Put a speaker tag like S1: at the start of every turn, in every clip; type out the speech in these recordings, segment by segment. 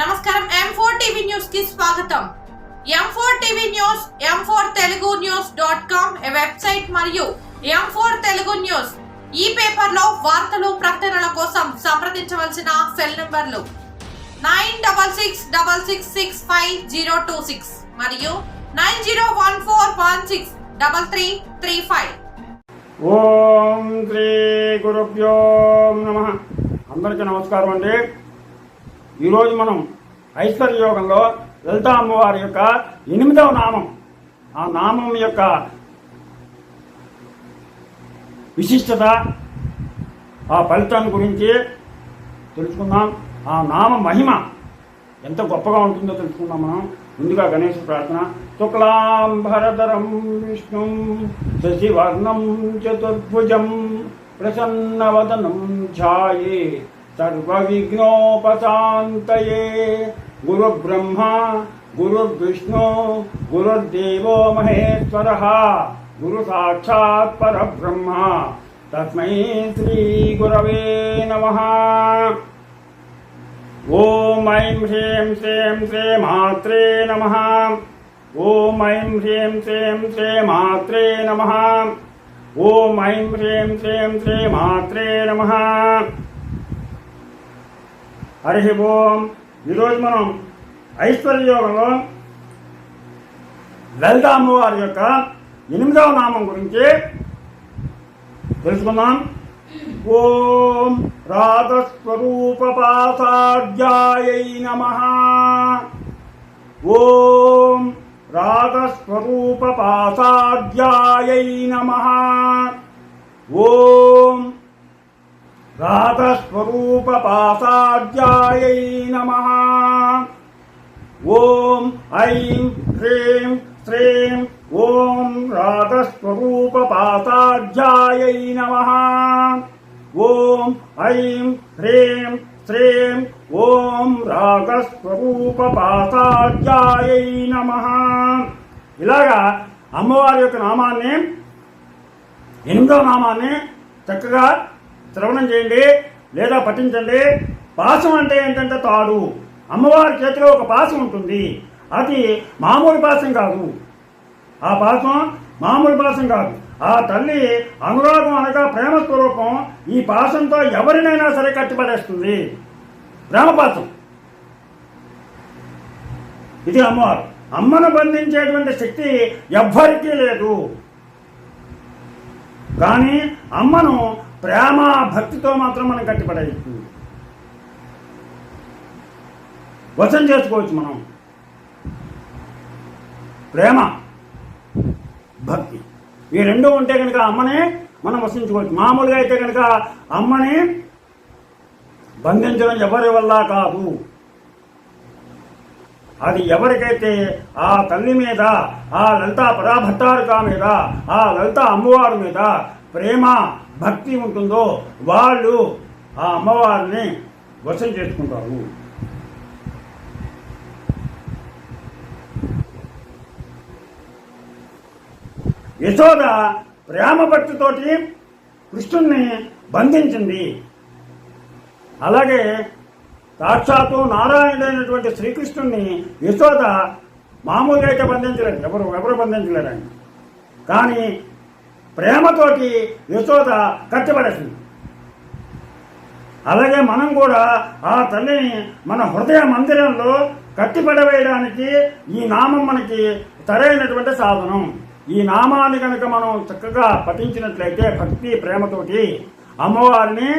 S1: నమస్కారం M4 TV news కి స్వాగతం. M4 TV news m4telugunews.com website మరియు M4 తెలుగు న్యూస్ ఈ పేపర్ లో వార్తలు ప్రకటనల కోసం సంప్రదించవలసిన సెల్ నంబర్లు 9666650026 మరియు 9014163335.
S2: ఓం శ్రీ గురుభ్యో నమః. అందరికీ నమస్కారం అండి. ఈరోజు మనం ఐశ్వర్య యోగంలో లలితా అమ్మవారి యొక్క 8వ నామం, ఆ నామం యొక్క విశిష్టత, ఆ ఫలితాన్ని గురించి తెలుసుకుందాం. ఆ నామ మహిమ ఎంత గొప్పగా ఉంటుందో తెలుసుకుందాం మనం. ముందుగా గణేశ ప్రార్థన. శుక్లాంబరధరం విష్ణుం శశివర్ణం చతుర్భుజం ప్రసన్నవదనం ఛాయే సర్వవిఘ్నోపశాంతయే. గురుబ్రహ్మ గురుర్విష్ణు గురుర్దేవో మహేశ్వరః గురు సాక్షాత్ పరబ్రహ్మ తస్మై శ్రీ గురవే నమః. ఓం ఐం హ్రీం శ్రీం శ్రీ మాత్రే నమః. ఓం ఐం హ్రీం శ్రీం శ్రీ మాత్రే నమః. ఓం ఐం హ్రీం శ్రీం శ్రీ మాత్రే నమః. హరి ఓం. ఈరోజు మనం ఐశ్వర్య యోగంలో లలితా అమ్మవారి యొక్క 8వ నామం గురించి తెలుసుకుందాం. ఓం రాగస్వరూపపాసాఢ్యాయై నమః. ఓం రాగస్వరూపపాసాఢ్యాయై నమః. ఓం రాగస్వరూపపాసాఢ్యాయై నమః. ఓం ఐం హ్రీం శ్రీం ఓం రాగస్వరూపపాసాఢ్యాయై నమః. ఓం ఐం హ్రీం శ్రీం ఓం రాగస్వరూపపాసాఢ్యాయై నమః. ఇలాగా అమ్మవారి యొక్క నామాన్ని, 8వ నామాన్ని చక్కగా శ్రవణం చేయండి లేదా పఠించండి. పాశం అంటే ఏంటంటే తాడు. అమ్మవారి చేతిలో ఒక పాశం ఉంటుంది. అది మామూలు పాశం కాదు. ఆ పాశం మామూలు పాశం కాదు. ఆ తల్లి అనురాగం అనగా ప్రేమ స్వరూపం. ఈ పాశంతో ఎవరినైనా సరే కట్టిపడేస్తుంది. ప్రేమపాశం ఇది అమ్మవారు. అమ్మను బంధించేటువంటి శక్తి ఎవ్వరికీ లేదు. కానీ అమ్మను ప్రేమ భక్తితో మాత్రం మనం కట్టిపడేయచ్చు, వశం చేసుకోవచ్చు. మనం ప్రేమ భక్తి ఈ రెండు ఉంటే కనుక అమ్మని మనం వసించుకోవచ్చు. మామూలుగా అయితే కనుక అమ్మని బంధించడం ఎవరి వల్ల కాదు. అది ఎవరికైతే ఆ తల్లి మీద, ఆ లలితా పరాభట్టారిక మీద, ఆ లలితా అమ్మవారి మీద ప్రేమ భక్తి ఉంటుందో వాళ్ళు ఆ అమ్మవారిని వశం చేసుకుంటారు. యశోద ప్రేమ భక్తితోటి కృష్ణుణ్ణి బంధించింది. అలాగే సాక్షాత్తు నారాయణుడైనటువంటి శ్రీకృష్ణుణ్ణి యశోద మామూలుగా అయితే బంధించలేదు. ఎవరు బంధించలేరండి. కానీ ప్రేమతోటి యశోద కట్టిపడేసింది. అలాగే మనం కూడా ఆ తల్లిని మన హృదయ మందిరంలో కట్టిపడవేయడానికి ఈ నామం మనకి సరైనటువంటి సాధనం. ఈ నామాన్ని కనుక మనం చక్కగా పఠించినట్లయితే భక్తి ప్రేమతోటి అమ్మవారిని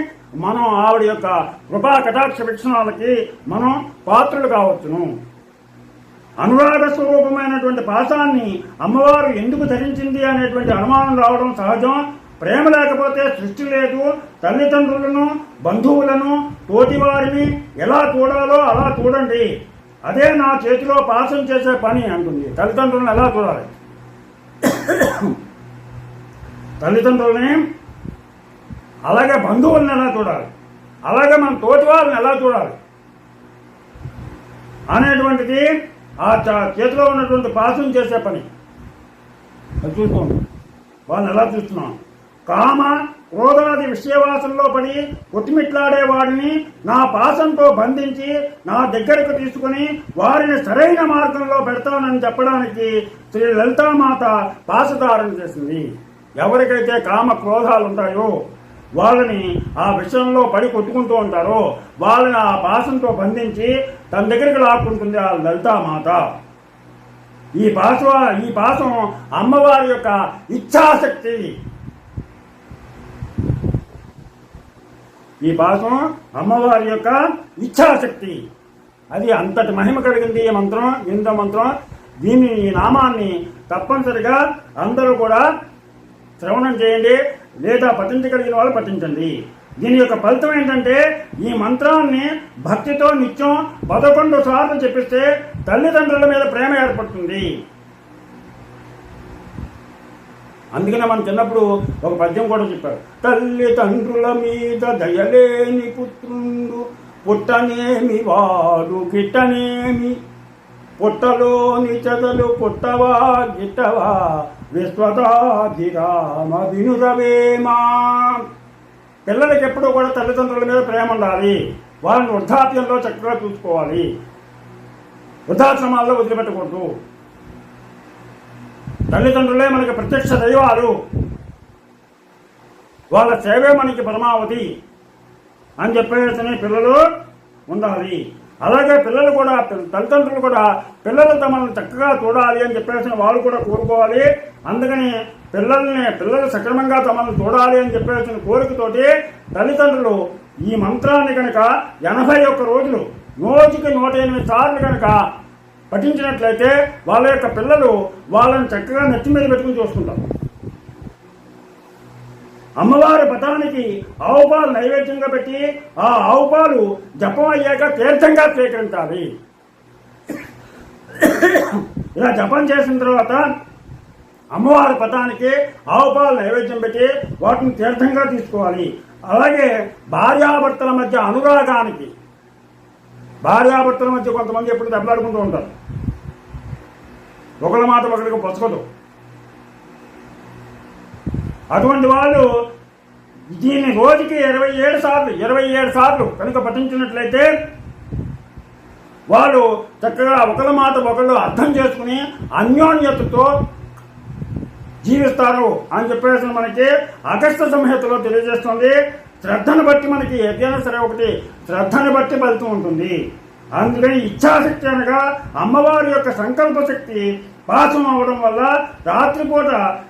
S2: మనం ఆవిడ యొక్క కృపా కటాక్ష వీక్షణాలకి మనం పాత్రలు కావచ్చును. అనురాగ స్వరూపమైనటువంటి పాశాన్ని అమ్మవారు ఎందుకు ధరించింది అనేటువంటి అనుమానం రావడం సహజం. ప్రేమ లేకపోతే సృష్టి లేదు. తల్లిదండ్రులను, బంధువులను, తోటివారిని ఎలా చూడాలో అలా చూడండి. అదే నా చేతిలో పాశం చేసే పని అంటుంది. తల్లిదండ్రులను ఎలా చూడాలి, తల్లిదండ్రులని అలాగే బంధువులను ఎలా చూడాలి, అలాగే మన తోటి వాళ్ళని ఎలా చూడాలి అనేటువంటిది ఆ చేతిలో ఉన్నటువంటి పాశం చేసే పని. అది చూస్తాం. వాళ్ళని ఎలా చూస్తున్నాం. కామ క్రోధాది విషయవాసంలో పడి కొట్టుమిట్లాడే వాడిని నా పాశంతో బంధించి నా దగ్గరకు తీసుకుని వారిని సరైన మార్గంలో పెడతానని చెప్పడానికి శ్రీ లలితామాత పాశధారణ చేసింది. ఎవరికైతే కామ క్రోధాలు ఉంటాయో వాళ్ళని ఆ విషయంలో పడి కొట్టుకుంటూ ఉంటారో వాళ్ళని ఆ పాశంతో బంధించి తన దగ్గరికి లాక్కుంటుంది ఆ లలితామాత. ఈ పాశం అమ్మవారి యొక్క ఇచ్ఛాశక్తి. ఈ పాశం అమ్మవారి యొక్క ఇచ్ఛాశక్తి. అది అంతటి మహిమ కలిగింది ఈ మంత్రం, ఇంత మంత్రం. దీన్ని ఈ నామాన్ని తప్పనిసరిగా అందరూ కూడా శ్రవణం చేయండి, లేదా పఠించగలిగిన వాళ్ళు పఠించండి. దీని యొక్క ఫలితం ఏంటంటే ఈ మంత్రాన్ని భక్తితో నిత్యం 11 సార్లు చెప్పిస్తే తల్లిదండ్రుల మీద ప్రేమ ఏర్పడుతుంది. అందుకనే మనం చిన్నప్పుడు ఒక పద్యం కూడా చెప్పారు. తల్లిదండ్రుల మీద దయలేని పుత్రుండు పుట్టనేమి వాడు గిట్టనేమి, పుట్టలోని చెదలు పుట్టవా గిట్టవా విశ్వదాభిరామ వినురవేమా. పిల్లలకి ఎప్పుడూ కూడా తల్లిదండ్రుల మీద ప్రేమ ఉండాలి. వాళ్ళని వృద్ధాప్యంలో చక్కగా చూసుకోవాలి. వృద్ధాశ్రమాల్లో వదిలిపెట్టకూడదు. తల్లిదండ్రులే మనకి ప్రత్యక్ష దైవాలు, వాళ్ళ సేవే మనకి పరమావధి అని చెప్పేసి పిల్లలు ఉండాలి. అలాగే పిల్లలు కూడా, తల్లిదండ్రులు కూడా పిల్లలు తమను చక్కగా చూడాలి అని చెప్పేసి వాళ్ళు కూడా కోరుకోవాలి. అందుకని పిల్లలు సక్రమంగా తమను చూడాలి అని చెప్పేసిన కోరికతోటి తల్లిదండ్రులు ఈ మంత్రాన్ని కనుక 81 రోజులు రోజుకి 108 సార్లు కనుక పఠించినట్లయితే వాళ్ళ యొక్క పిల్లలు వాళ్ళని చక్కగా నెత్తి మీద పెట్టుకుని చూసుకుంటారు. అమ్మవారి పటానికి ఆవు పాలు నైవేద్యంగా పెట్టి ఆ ఆవు పాలు జపం అయ్యాక తీర్థంగా స్వీకరించాలి. ఇలా జపం చేసిన తర్వాత అమ్మవారి పటానికి ఆవు పాలు నైవేద్యం పెట్టి వాటిని తీర్థంగా తీసుకోవాలి. అలాగే భార్యాభర్తల మధ్య అనురాగానికి, భార్యాభర్తల మధ్య కొంతమంది ఎప్పుడు దెబ్బలాడుకుంటూ ఉంటారు, ఒకళ్ళ మాట ఒకరికి పొచ్చకదు. అటువంటి వాళ్ళు దీన్ని రోజుకి 27 సార్లు కనుక పఠించినట్లయితే వాళ్ళు చక్కగా ఒకళ్ళ మాట ఒకళ్ళు అర్థం చేసుకుని అన్యోన్యతతో జీవిస్తారు అని చెప్పేసి మనకి అగస్త్య సంహితలో తెలియజేస్తుంది. శ్రద్ధను బట్టి మనకి ఏదైనా సరే ఒకటి శ్రద్ధను బట్టి ఫలితం ఉంటుంది. అందుకని ఇచ్ఛాశక్తి అనగా అమ్మవారి యొక్క సంకల్ప శక్తి పాశం అవ్వడం వల్ల రాత్రిపూట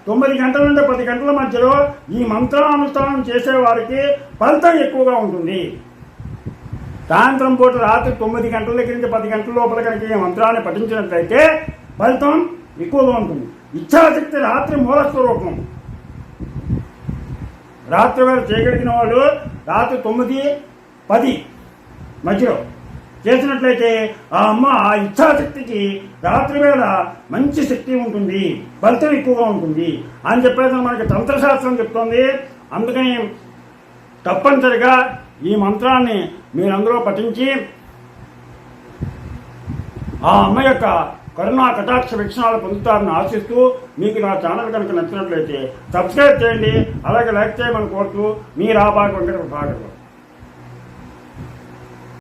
S2: 9 గంటల నుండి 10 గంటల మధ్యలో ఈ మంత్రానుష్ఠానం చేసేవారికి ఫలితం ఎక్కువగా ఉంటుంది. సాయంత్రం పూట రాత్రి 9 గంటల దగ్గర నుంచి 10 గంటల లోపల కనుక ఈ మంత్రాన్ని పఠించినట్లయితే ఫలితం ఎక్కువగా ఉంటుంది. ఇచ్ఛాశక్తి రాత్రి మూలస్వరూపం. రాత్రి వేళ చేయగలిగిన వాళ్ళు రాత్రి 9-10 మధ్యలో చేసినట్లయితే ఆ ఇచ్ఛాశక్తికి రాత్రి వేళ మంచి శక్తి ఉంటుంది, ఫలితం ఎక్కువగా ఉంటుంది అని చెప్పేసి మనకి తంత్రశాస్త్రం చెప్తోంది. అందుకని తప్పనిసరిగా ఈ మంత్రాన్ని మీరందరూ పఠించి ఆ అమ్మ యొక్క కరుణా కటాక్ష వీక్షణాలు పొందుతారని ఆశిస్తూ, మీకు నా ఛానల్ కనుక నచ్చినట్లయితే సబ్స్క్రైబ్ చేయండి, అలాగే లైక్ చేయమని కోరుతూ మీ రాబాగ్ వెంకట ప్రభాకర్.